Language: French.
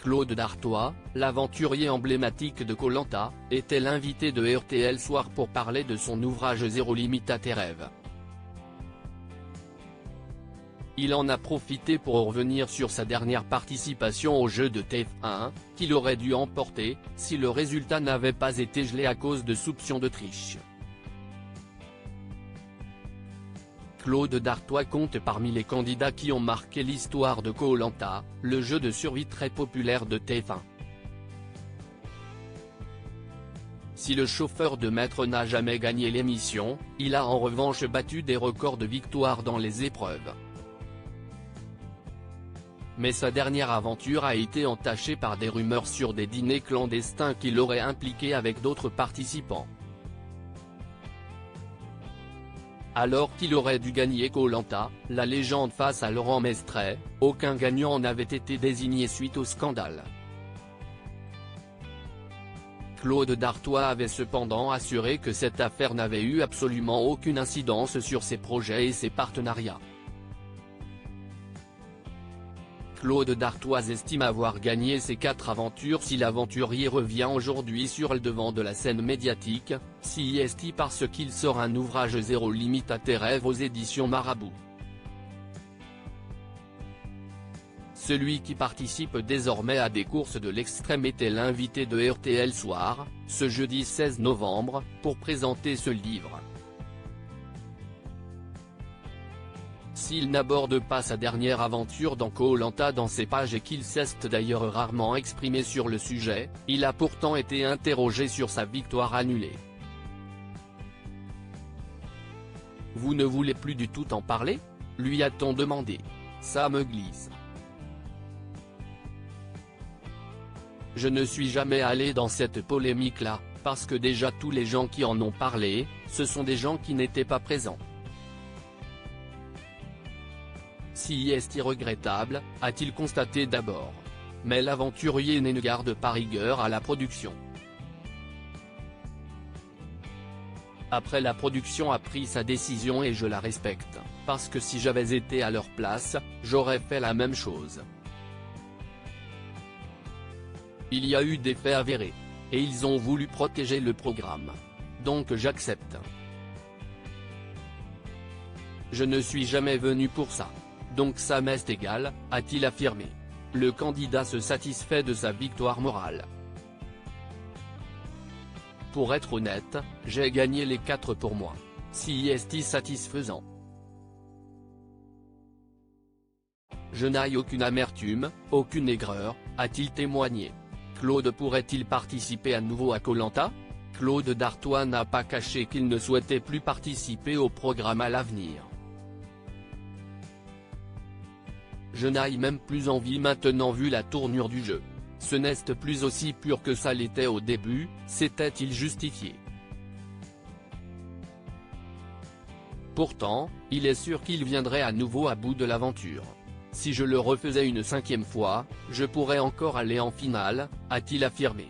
Claude Dartois, l'aventurier emblématique de Koh Lanta, était l'invité de RTL Soir pour parler de son ouvrage Zéro limite à tes rêves. Il en a profité pour revenir sur sa dernière participation au jeu de TF1, qu'il aurait dû emporter, si le résultat n'avait pas été gelé à cause de soupçons de triche. Claude Dartois compte parmi les candidats qui ont marqué l'histoire de Koh Lanta, le jeu de survie très populaire de TF1. Si le chauffeur de maître n'a jamais gagné l'émission, il a en revanche battu des records de victoires dans les épreuves. Mais sa dernière aventure a été entachée par des rumeurs sur des dîners clandestins qui l'auraient impliqué avec d'autres participants. Alors qu'il aurait dû gagner Koh Lanta, la légende face à Laurent Mestret, aucun gagnant n'avait été désigné suite au scandale. Claude Dartois avait cependant assuré que cette affaire n'avait eu absolument aucune incidence sur ses projets et ses partenariats. Claude Dartois estime avoir gagné ses 4 aventures si l'aventurier revient aujourd'hui sur le devant de la scène médiatique, CIST parce qu'il sort un ouvrage Zéro limite à tes rêves aux éditions Marabout. Celui qui participe désormais à des courses de l'extrême était l'invité de RTL Soir, ce jeudi 16 novembre, pour présenter ce livre. S'il n'aborde pas sa dernière aventure dans Koh Lanta dans ses pages et qu'il s'est d'ailleurs rarement exprimé sur le sujet, il a pourtant été interrogé sur sa victoire annulée. « Vous ne voulez plus du tout en parler ?» lui a-t-on demandé. « Ça me glisse. Je ne suis jamais allé dans cette polémique-là, parce que déjà tous les gens qui en ont parlé, ce sont des gens qui n'étaient pas présents. Si est regrettable, a-t-il constaté d'abord. Mais l'aventurier ne garde pas rigueur à la production. Après la production a pris sa décision et je la respecte, parce que si j'avais été à leur place, j'aurais fait la même chose. Il y a eu des faits avérés. Et ils ont voulu protéger le programme. Donc j'accepte. Je ne suis jamais venu pour ça. Donc ça m'est égal, a-t-il affirmé. Le candidat se satisfait de sa victoire morale. Pour être honnête, j'ai gagné les 4 pour moi. Si est satisfaisant. Je n'ai aucune amertume, aucune aigreur, a-t-il témoigné. Claude pourrait-il participer à nouveau à Koh Lanta ? Claude Dartois n'a pas caché qu'il ne souhaitait plus participer au programme à l'avenir. Je n'ai même plus envie maintenant vu la tournure du jeu. Ce n'est plus aussi pur que ça l'était au début, s'était-il justifié. Pourtant, il est sûr qu'il viendrait à nouveau à bout de l'aventure. Si je le refaisais une 5e fois, je pourrais encore aller en finale, a-t-il affirmé.